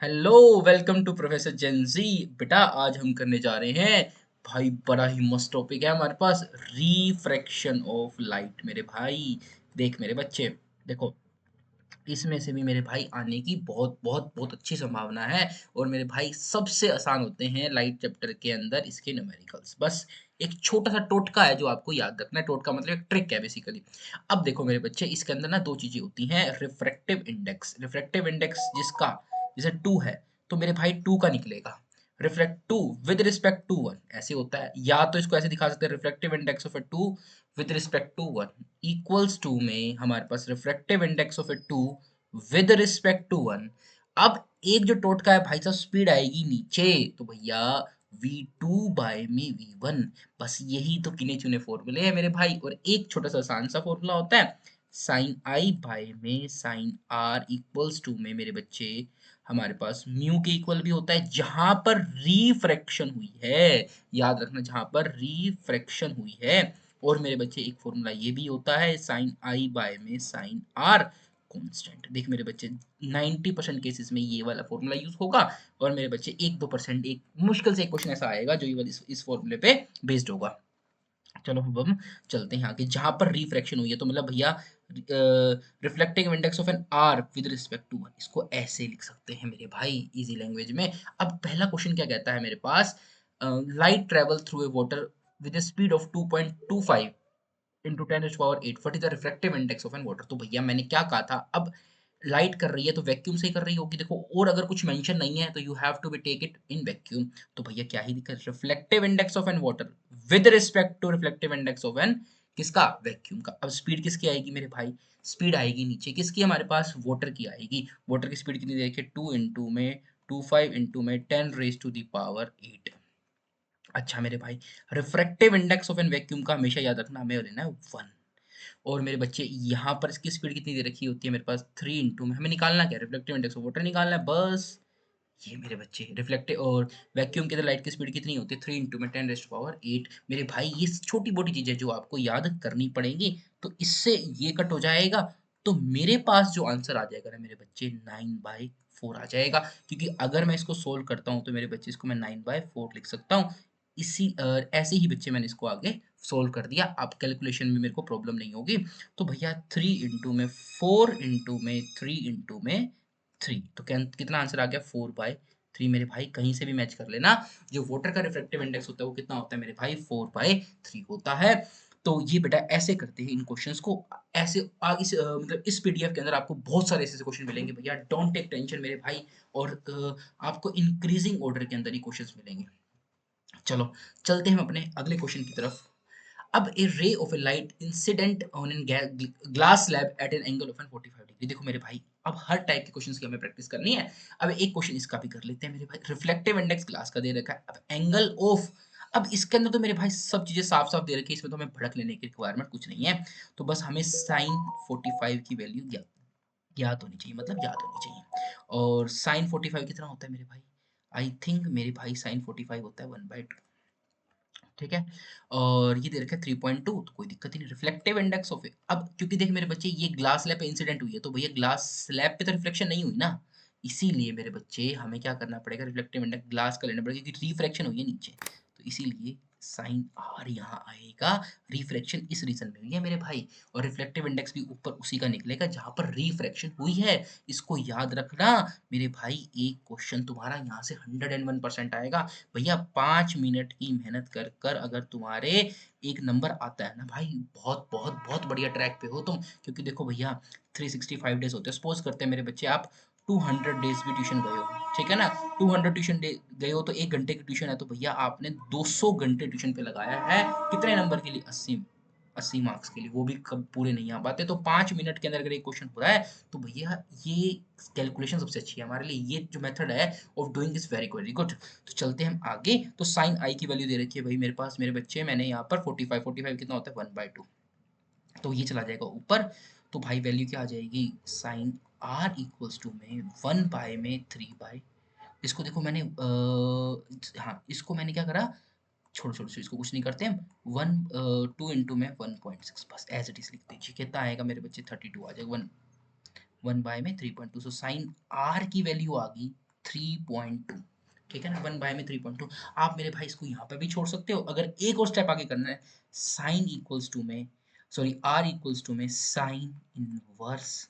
Hello, welcome to professor Gen Z. बेटा आज हम करने जा रहे हैं भाई, बड़ा ही मस्त टॉपिक है हमारे पास, रिफ्रैक्शन ऑफ लाइट। मेरे भाई देख मेरे बच्चे, देखो इसमें से भी मेरे भाई आने की बहुत बहुत बहुत अच्छी संभावना है। और मेरे भाई सबसे आसान होते हैं लाइट चैप्टर के अंदर इसके न्यूमेरिकल्स। बस एक छोटा सा टोटका है जो आपको याद रखना है। टोटका मतलब एक ट्रिक है बेसिकली। अब देखो मेरे बच्चे, इसके अंदर ना दो चीजें होती हैं, रिफ्रैक्टिव इंडेक्स जिसका जैसे 2 है, तो मेरे भाई 2 का निकलेगा। रिफ्लेक्ट 2 विद रिस्पेक्ट टू 1 ऐसे होता है, या तो इसको ऐसे दिखा सकते हैं, reflective index of A 2 with respect to 1 equals to में हमारे पास refractive index of A 2 with respect to 1। अब एक जो टोटका है भाई साहब, स्पीड आएगी नीचे, तो भैया v2 बाय में v1। बस यही तो गिने चुने फॉर्मूले हैं मेरे भाई। और एक छोटा सा आसान सा फॉर्मूला होता है, साइन आई बाय में साइन आर इक्वल्स टू में मेरे बच्चे हमारे पास म्यू के इक्वल भी होता है जहां पर रिफ्रैक्शन हुई है। याद रखना, जहां पर रिफ्रैक्शन हुई है। और मेरे बच्चे एक फॉर्मूला ये भी होता है, साइन आई बाय में साइन आर कांस्टेंट। देख मेरे बच्चे, 90% केसेस में ये वाला फॉर्मूला यूज होगा। और मेरे बच्चे 1-2% एक मुश्किल से एक क्वेश्चन ऐसा आएगा जो ये वाली इस फॉर्मूले पे बेस्ड होगा। चलो अब हम चलते हैं आगे, जहां पर रिफ्रैक्शन हुई है, तो मतलब भैया reflecting index of an air with respect to 1, इसको ऐसे लिख सकते हैं मेरे भाई इजी लैंग्वेज में। अब पहला क्वेश्चन क्या कहता है मेरे पास, light travel through a water with a speed of 2.25 into 10⁸ what is the refractive index of an water. तो भैया मैंने क्या कहा था, अब लाइट कर रही है तो वैक्यूम से ही कर रही होगी। देखो और अगर कुछ मेंशन नहीं है तो you have to be take it in vacuum. तो भैया क्या ही दिक्कत, reflective index of an water with respect to reflective index of an किसका, वैक्यूम का। अब स्पीड किसकी आएगी मेरे भाई, स्पीड आएगी नीचे किसकी, हमारे पास वाटर की आएगी। वाटर की स्पीड कितनी देखिए, 2 इंटू में 25 इंटू में 10⁻⁸ अच्छा मेरे भाई, refractive index of an vacuum का हमेशा याद रखना, हमें लेना है 1। और मेरे बच्चे यहाँ पर इसकी स्पीड कितनी दे रखी होती है मेरे पास, 3 इंटू में हमें निकालना क्या, रिफ्लेक्टिव इंडेक्स ऑफ वाटर निकालना है बस। ये मेरे बच्चे रिफ्लेक्टिव और वैक्यूम के अंदर लाइट की स्पीड कितनी होती है, 3 इंटू में 10⁸ मेरे भाई ये छोटी मोटी चीजें जो आपको याद करनी पड़ेंगी। तो इससे ये कट हो जाएगा। तो मेरे पास जो आंसर आ जाएगा ना मेरे बच्चे, 9/4 आ जाएगा। क्योंकि अगर मैं इसको सोल्व करता हूँ तो मेरे बच्चे इसको मैं 9/4 लिख सकता हूँ। ऐसे ही बच्चे मैंने इसको आगे सोल्व कर दिया, अब कैलकुलेशन में मेरे को प्रॉब्लम नहीं होगी। तो भैया 3 इंटू में 4 इंटू में 3 इंटू में 3, तो कितना आंसर आ गया, 4/3। मेरे भाई कहीं से भी मैच कर लेना, जो वाटर का रिफ्रैक्टिव इंडेक्स होता है वो कितना होता है मेरे भाई, 4/3 होता है। तो ये बेटा ऐसे करते हैं इन क्वेश्चंस को। ऐसे आगे से मतलब इस पीडीएफ के अंदर आपको बहुत सारे ऐसे क्वेश्चन मिलेंगे भैया, डोंट टेक टेंशन मेरे भाई। और आपको इंक्रीजिंग ऑर्डर के अंदर ही क्वेश्चंस मिलेंगे। चलो चलते हैं हम अपने अगले क्वेश्चन की तरफ। अब a ray of a light incident on an glass slab at an angle of an 45 degree. देखो मेरे भाई, अब हर टाइप के क्वेश्चंस की हमें प्रैक्टिस करनी है। अब एक क्वेश्चन इसका भी कर लेते हैं मेरे भाई, रिफ्लेक्टिव इंडेक्स ग्लास का दे रखा है, अब एंगल ऑफ। अब इसके अंदर तो मेरे भाई सब चीजें साफ साफ दे रखी है, इसमें तो हमें भड़क लेने की रिक्वायरमेंट कुछ नहीं है। तो बस हमें साइन 45 की वैल्यू ज्ञात होनी चाहिए, मतलब याद होनी चाहिए। और साइन 45 कितना होता है मेरे भाई, आई थिंक मेरे भाई साइन 45 होता है 1/2। ठीक है। और ये दे रखा है 3.2, तो कोई दिक्कत ही नहीं, रिफ्लेक्टिव इंडेक्स ऑफ अब क्योंकि देख मेरे बच्चे ये ग्लास स्लैब पे इंसिडेंट हुई है, तो भैया ग्लास स्लैब पे तो रिफ्लेक्शन नहीं हुई ना। इसीलिए मेरे बच्चे हमें क्या करना पड़ेगा, रिफ्लेक्टिव इंडेक्स ग्लास का लेना पड़ेगा क्योंकि रिफ्रैक्शन हुई है नीचे। तो इसीलिए साइन आर यहाँ आएगा, रिफ्रैक्शन इस रीजन में हुई है मेरे भाई। और रिफ्लेक्टिव इंडेक्स भी ऊपर उसी का निकलेगा जहां पर रिफ्रैक्शन हुई है। इसको याद रखना मेरे भाई, एक क्वेश्चन तुम्हारा यहाँ से 101% आएगा। भैया 5 मिनट की मेहनत कर कर अगर तुम्हारे एक नंबर आता है ना भाई, बहुत बहुत बहुत बढ़िया ट्रैक पे हो तुम। क्योंकि देखो भैया 365 डेज होते हैं, सपोज करते हैं मेरे बच्चे आप 200 डेज भी ट्यूशन गए हो, ठीक है ना। 200 ट्यूशन गए हो तो 1 घंटे की ट्यूशन है, तो भैया आपने 200 घंटे ट्यूशन पे लगाया है, कितने नंबर के लिए, 80 मार्क्स के लिए, वो भी कब पूरे नहीं आ पाते। तो 5 मिनट के अंदर अगर एक क्वेश्चन हो रहा है, तो भैया ये कैलकुलेशन सबसे अच्छी है हमारे लिए, ये जो मेथड है of doing is very very good. तो चलते हैं हम आगे। तो साइन आई की वैल्यू दे रखी है भाई मेरे पास मेरे बच्चे, मैंने यहाँ पर 45 कितना होता है, 1/2। तो ये चला जाएगा ऊपर। तो भाई वैल्यू क्या आ जाएगी, साइन आर इक्वल्स टू में 1/3 इसको देखो मैंने हाँ इसको मैंने क्या करा, छोड़ो छोड़ो छोड़ो, इसको कुछ नहीं करते हम, 2 इंटू में 1.6, बस एज इट इज लिख दीजिए। कितना आएगा मेरे बच्चे, 32 आ जाएगा। 1/3.2, सो साइन आर की वैल्यू आ गई 3.2, ठीक है ना, 1/3.2। आप मेरे भाई इसको यहाँ पे भी छोड़ सकते हो। अगर एक और स्टेप आगे करना है, साइन इक्वल्स टू में, सॉरी आर इक्वल्स टू में साइन इनवर्स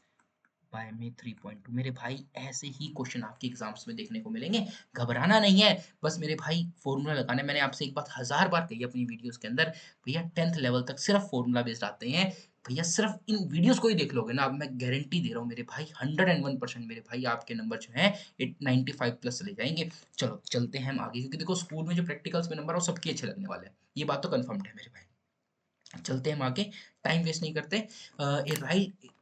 बाय में 3.2। मेरे भाई ऐसे ही क्वेश्चन आपके एग्जाम्स में देखने को मिलेंगे, घबराना नहीं है, बस मेरे भाई फॉर्मूला लगाना है। मैंने आपसे एक बात हजार बार कही अपनी वीडियोस के अंदर, भैया 10th लेवल तक सिर्फ फॉर्मूला बेस्ड आते हैं। भैया सिर्फ इन वीडियोस को ही देख लोगे ना, अब मैं गारंटी दे रहा हूँ मेरे भाई 101% मेरे भाई आपके नंबर जो है 95 प्लस चले जाएंगे। चलो चलते हैं हम आगे, क्योंकि देखो स्कूल में जो प्रैक्टिकल्स में नंबर है वो सबके अच्छे लगने वाले हैं, ये बात तो कंफर्म है मेरे भाई। चलते हैं हम आगे, टाइम वेस्ट नहीं करते।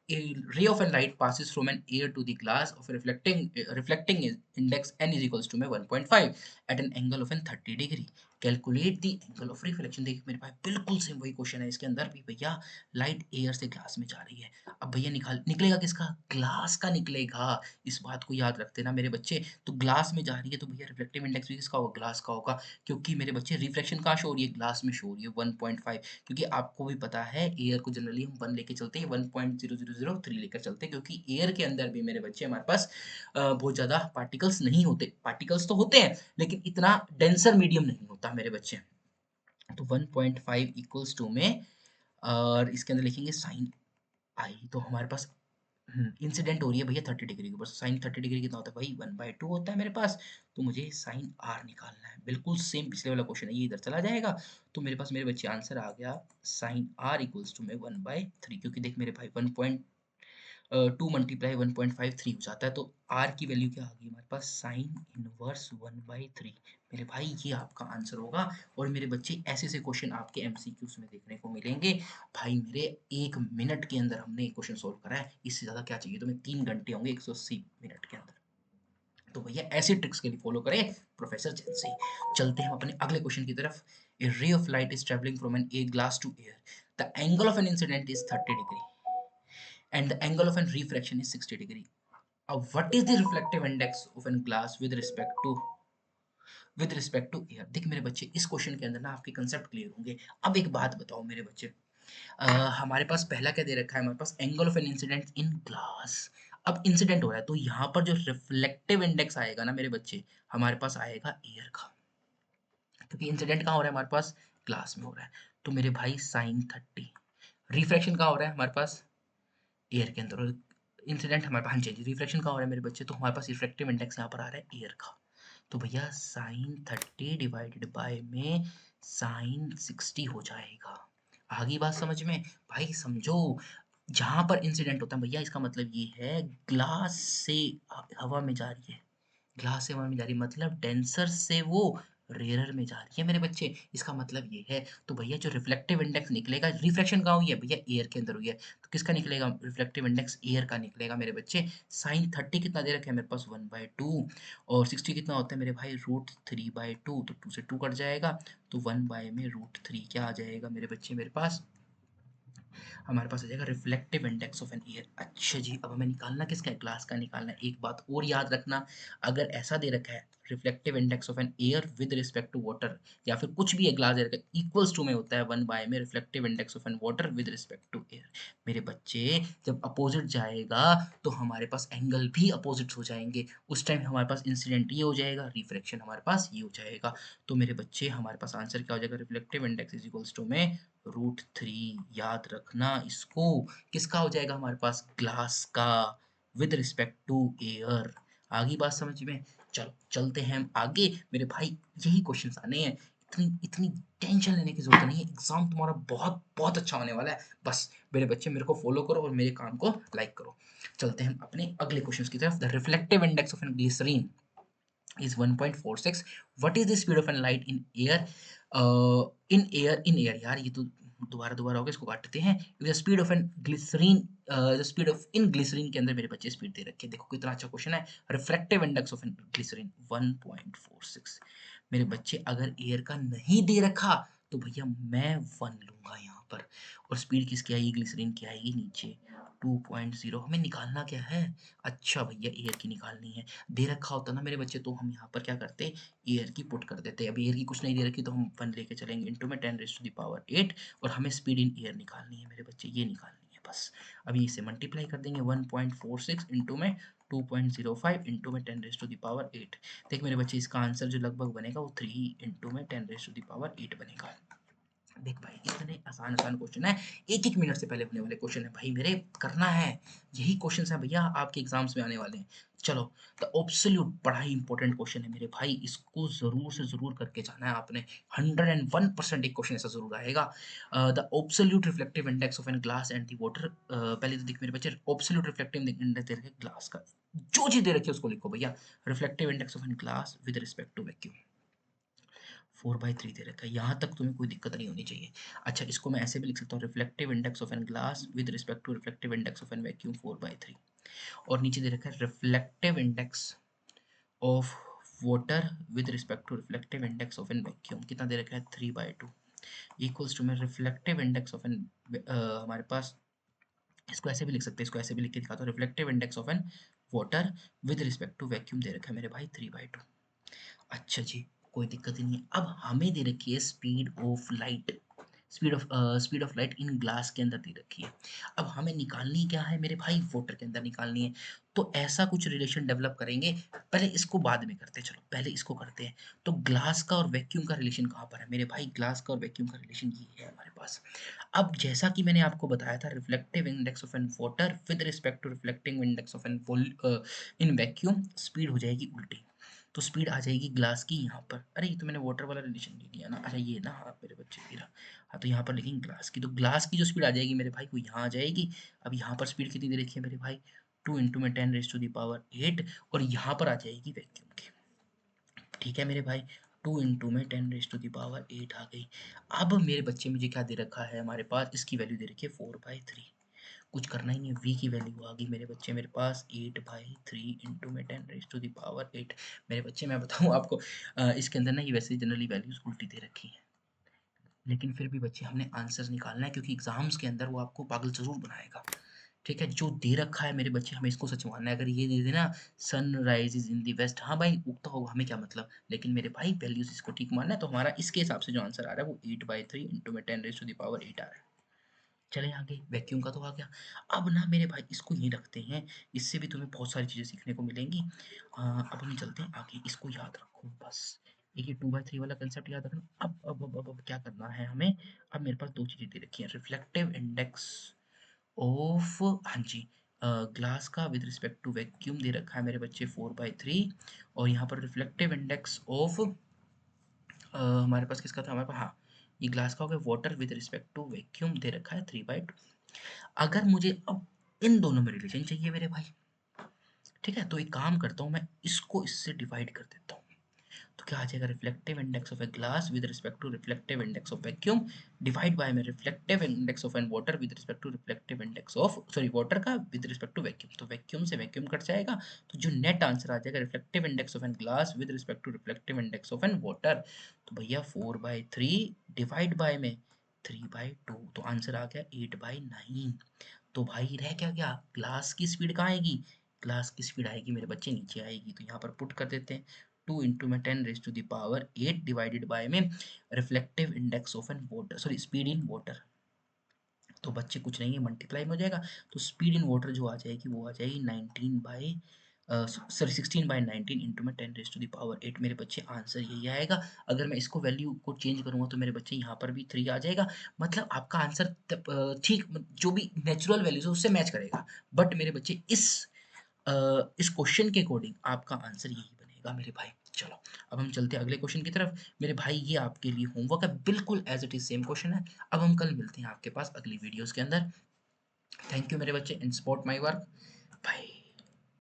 A ray of a light passes from an air to the glass of a reflecting index n is equals to में 1.5 at an angle of an 30 degree. Calculate the angle of reflection। देखिए मेरे भाई बिल्कुल same वही question है इसके अंदर भी, भैया लाइट एयर से ग्लास में जा रही है। अब भैया निकलेगा किसका, ग्लास का निकलेगा। इस बात को याद रखते ना मेरे बच्चे, तो ग्लास में जा रही है तो भैया रिफ्लेक्टिव इंडेक्स भी किसका होगा, ग्लास का होगा। क्योंकि मेरे बच्चे रिफ्लेक्शन कहाँ शो हो रही है, ग्लास में शो हो रही है 1.5। क्योंकि आपको भी पता है एयर को जनरली हम 1 लेके चलते हैं, 1.0003 लेकर चलते हैं, क्योंकि एयर के अंदर भी मेरे बच्चे हमारे पास बहुत ज़्यादा पार्टिकल्स नहीं होते। पार्टिकल्स तो होते हैं लेकिन इतना डेंसर मीडियम नहीं होता मेरे बच्चे। तो 1.5 इक्वल्स टू में, और इसके अंदर लिखेंगे साइन आई, तो हमारे पास इंसिडेंट हो रही है भैया 30 डिग्री के ऊपर। साइन 30 डिग्री कितना होता है भाई, 1/2 होता है मेरे पास। तो मुझे साइन आर निकालना है, बिल्कुल सेम पिछले वाला क्वेश्चन है, ये इधर चला जाएगा। तो मेरे पास मेरे बच्चे आंसर आ गया साइन आर इक्वल्स टू में 1/3। क्योंकि देख मेरे भाई 2 मल्टीप्लाई 1.53 हो जाता है, तो आर की वैल्यू क्या आ गई हमारे पास, साइन इनवर्स 1/3। मेरे भाई ये आपका आंसर होगा। और मेरे बच्चे ऐसे ऐसे क्वेश्चन आपके एमसीक्यूज में देखने को मिलेंगे। भाई मेरे 1 मिनट के अंदर हमने एक क्वेश्चन सोल्व करा है, इससे ज्यादा क्या चाहिए तुम्हें, 3 घंटे होंगे 180 मिनट के अंदर। तो भैया ऐसे ट्रिक्स के लिए फॉलो करें प्रोफेसर जैन से। चलते हैं हम अपने अगले क्वेश्चन की तरफ। A ray of light is travelling from an a glass to air, the angle of an incident is 30 degree and the angle of an refraction is 60 degree. What is the reflective index of a glass with respect to air? देख मेरे बच्चे इस question के अंदर ना आपके concept clear होंगे। अब एक बात बताओ मेरे बच्चे, हमारे पास पहला क्या दे रखा है, हमारे पास angle of an incident in glass. अब इंसिडेंट हो रहा है तो यहाँ पर जो रिफ्लेक्टिव इंडेक्स आएगा ना मेरे बच्चे, हमारे पास आएगा एयर का, क्योंकि इंसिडेंट कहाँ हो रहा है हमारे पास, ग्लास में हो रहा है। तो मेरे भाई साइन 30, रिफ्रैक्शन कहाँ हो रहा है हमारे पास, एयर के अंदर। इंसिडेंट हमारे पास, हाँ जी रिफ्लेक्शन कहाँ हो रहा है मेरे बच्चे, तो हमारे पास रिफ्लेक्टिव इंडेक्स यहाँ पर आ रहा है एयर का। तो भैया साइन 30 डिवाइडेड बाय में साइन 60 हो जाएगा। आ गई बात समझ में, भाई समझो। जहां पर इंसिडेंट होता है भैया, इसका मतलब ये है ग्लास से हवा में जा रही है, ग्लास से हवा में जा रही है, मतलब डेंसर से वो रेयरर में जा रही है मेरे बच्चे, इसका मतलब ये है। तो भैया जो रिफ्लेक्टिव इंडेक्स निकलेगा, रिफ्लेक्शन कहाँ हुई है भैया, एयर के अंदर हुई है, तो किसका निकलेगा, रिफ्लेक्टिव इंडेक्स एयर का निकलेगा मेरे बच्चे। साइन 30 कितना दे रखा है मेरे पास 1/2, और 60 कितना होता है मेरे भाई, √3/2, तो 2 से 2 कट जाएगा, तो 1/√3 क्या आ जाएगा मेरे बच्चे मेरे पास, हमारे पास आ जाएगा reflective index of an air. अच्छा जी, अब हमें निकालना किसका है, ग्लास का निकालना है। एक बात और याद रखना, अगर ऐसा दे रखा है reflective index of an air with respect to water, या फिर कुछ भी है ग्लास दे रखा है, इक्वल्स टू में होता है 1 में reflective index of an water with respect to air. मेरे बच्चे जब अपोजिट जाएगा तो हमारे पास एंगल भी अपोजिट हो जाएंगे, उस टाइम हमारे पास इंसिडेंट ये हो जाएगा, रिफ्लेक्शन हमारे पास ये हो जाएगा। तो मेरे बच्चे हमारे पास आंसर क्या हो जाएगा, reflective index is equals to में √3, याद रखना इसको, किसका हो जाएगा हमारे पास, ग्लास का विद रिस्पेक्ट टू एयर। आगे बात समझ में। चलो चलते हैं हम आगे मेरे भाई, यही क्वेश्चंस आने हैं, इतनी इतनी टेंशन लेने की जरूरत नहीं है, एग्जाम तुम्हारा बहुत बहुत अच्छा होने वाला है। बस मेरे बच्चे मेरे को फॉलो करो और मेरे काम को लाइक करो। चलते हैं हम अपने अगले क्वेश्चंस की तरफ। The reflective index of an glycerine is 1.46. What is the speed of an light in air? In air यार, ये तो दोबारा दोबारा हो गया, इसको काटते हैं। The speed of an glycerine, the speed of in glycerine के अंदर मेरे बच्चे स्पीड दे रखे हैं, देखो कितना अच्छा क्वेश्चन है। Refractive index of an glycerine 1.46। मेरे बच्चे अगर एयर का नहीं दे रखा तो भैया मैं 1 लूंगा यहाँ पर, और स्पीड किसकी आएगी, ग्लिसरीन की आएगी नीचे 2.0। हमें निकालना क्या है, अच्छा भैया एयर की निकालनी है। दे रखा होता ना मेरे बच्चे तो हम यहाँ पर क्या करते, एयर की पुट कर देते। अब एयर की कुछ नहीं दे रखी तो हम 1 लेके चलेंगे, इंटू में 10⁸ और हमें स्पीड इन एयर निकालनी है मेरे बच्चे, ये निकालनी है बस अभी इसे मल्टीप्लाई कर देंगे 1.46 इंटू में 2.05 इंटू में 10⁻8। देख मेरे बच्चे इसका आंसर जो लगभग बनेगा वो 3 इंटू में 10⁻8 बनेगा। देख भाई इतने आसान आसान क्वेश्चन है, एक एक मिनट से पहले होने वाले क्वेश्चन है भाई मेरे, करना है यही क्वेश्चन है भैया आपके एग्जाम्स में आने वाले हैं। चलो द एब्सोल्यूट बड़ा ही इंपॉर्टेंट क्वेश्चन है मेरे भाई, इसको जरूर से जरूर करके जाना है आपने। 101% एक क्वेश्चन ऐसा जरूर आएगा। The absolute reflective index of an glass and the water. पहले तो देख मेरे बच्चे एब्सोल्यूट रिफ्लेक्टिव इंडेक्स दे रखे ग्लास का, जो चीज दे रखी है उसको लिखो भैया। Reflective index of an glass with respect to vacuum 4/3 दे रखा है, यहाँ तक तुम्हें कोई दिक्कत नहीं होनी चाहिए। अच्छा इसको मैं ऐसे भी लिख सकता हूँ, reflective index of an glass with respect to reflective index of an vacuum 4/3। और नीचे दे रखा है reflective index of water with respect to reflective index of an vacuum, कितना दे रखा है 3/2 इक्वल्स टू में रिफ्लेक्टिव इंडेक्स ऑफ एन, हमारे पास इसको ऐसे भी लिख सकते हैं, इसको ऐसे भी लिख के दिखाता हूँ, reflective index of an water with respect to vacuum दे रखा है मेरे भाई 3/2। अच्छा जी, कोई दिक्कत ही नहीं है। अब हमें दे रखी है speed of light, speed of light in glass के अंदर दे रखी है। अब हमें निकालनी क्या है मेरे भाई, वाटर के अंदर निकालनी है। तो ऐसा कुछ रिलेशन डेवलप करेंगे, पहले इसको बाद में करते हैं, चलो पहले इसको करते हैं। तो ग्लास का और वैक्यूम का रिलेशन कहाँ पर है मेरे भाई, ग्लास का और वैक्यूम का रिलेशन ये है हमारे पास। अब जैसा कि मैंने आपको बताया था, reflective index of an water with respect to reflecting index of an in vacuum, speed हो जाएगी उल्टी। तो स्पीड आ जाएगी ग्लास की यहाँ पर, अरे ये तो मैंने वाटर वाला रिलेशन नहीं लिया ना, अच्छा ये ना, हाँ मेरे बच्चे गिरा। हाँ तो यहाँ पर लिखेंगे ग्लास की, तो ग्लास की जो स्पीड आ जाएगी मेरे भाई वो यहाँ आ जाएगी। अब यहाँ पर स्पीड कितनी दे रखी है मेरे भाई, 2 इंटू में 10⁻8, और यहाँ पर आ जाएगी वैक्यूम की। ठीक है मेरे भाई, 2 इंटू में 10⁻8 आ गई। अब मेरे बच्चे मुझे क्या दे रखा है हमारे पास, इसकी वैल्यू दे रखी है 4/3। कुछ करना ही नहीं है, v की वैल्यू आ गई मेरे बच्चे मेरे पास 8/3 इंटू में 10⁻8। मेरे बच्चे मैं बताऊँ आपको, इसके अंदर ना ये वैसे जनरली वैल्यूज उल्टी दे रखी हैं, लेकिन फिर भी बच्चे हमने आंसर निकालना है, क्योंकि एग्जाम्स के अंदर वो आपको पागल जरूर बनाएगा। ठीक है, जो दे रखा है मेरे बच्चे हमें इसको सच मानना है। अगर ये दे देना sun rises in the waste, हाँ भाई उगता होगा, हमें क्या मतलब, लेकिन मेरे भाई वैल्यूज इसको ठीक मानना है। तो हमारा इसके हिसाब से जो आंसर आ रहा है वो 8/3 इंटू में 10⁻8 आ रहा है। चले आगे, वैक्यूम का तो आ गया। अब ना मेरे भाई इसको यहीं रखते हैं, इससे भी तुम्हें बहुत सारी चीज़ें सीखने को मिलेंगी। अब हम चलते हैं आगे, इसको याद रखो बस, एक ये 2/3 वाला कंसेप्ट याद रखना। अब क्या करना है हमें, अब मेरे पास दो चीज़ें दे रखी हैं, रिफ्लेक्टिव इंडेक्स ऑफ, हाँ जी, ग्लास का विद रिस्पेक्ट टू वैक्यूम दे रखा है मेरे बच्चे 4/3, और यहाँ पर रिफ्लेक्टिव इंडेक्स ऑफ हमारे पास किसका था, हमारे पास हाँ ये ग्लास का हो गया, water with respect to vacuum दे रखा है 3/2। अगर मुझे अब इन दोनों में रिलेशन चाहिए मेरे भाई, ठीक है, तो एक काम करता हूँ मैं, इसको इससे डिवाइड कर देता हूँ। तो क्या आ जाएगा, reflective index of a glass with respect to reflective index of vacuum divide by में reflective index of an water with respect to reflective index of, sorry water का विद रिस्पेक्ट टू वैक्यूम, तो vacuum से vacuum cut जाएगा। तो जो net answer आ जाएगा, reflective index of an glass with respect to reflective index of an water, तो भैया 4/3 डिवाइड बाय में 3/2, तो आंसर आ गया 8/9। तो भाई रह क्या गया, ग्लास की स्पीड कहाँ आएगी, ग्लास की स्पीड आएगी मेरे बच्चे नीचे आएगी, तो यहाँ पर पुट कर देते हैं 2 इंटू में 10⁻8 डिवाइडेड बाय में reflective index of an water, sorry speed in water, तो बच्चे कुछ नहीं है मल्टीप्लाई में हो जाएगा। तो स्पीड इन वाटर जो आ जाएगी वो आ जाएगी 16/19 इंटू में 10⁻8 मेरे बच्चे, आंसर यही आएगा। अगर मैं इसको वैल्यू को चेंज करूंगा तो मेरे बच्चे यहाँ पर भी 3 आ जाएगा, मतलब आपका आंसर ठीक जो भी नेचुरल वैल्यूज है उससे मैच करेगा। बट मेरे बच्चे इस क्वेश्चन के अकॉर्डिंग आपका आंसर यही बनेगा मेरे भाई। चलो अब हम चलते हैं अगले क्वेश्चन की तरफ मेरे भाई, ये आपके लिए होमवर्क है, बिल्कुल as it is same question है। अब हम कल मिलते हैं आपके पास अगली वीडियोस के अंदर। थैंक यू मेरे बच्चे, in support my work, bye.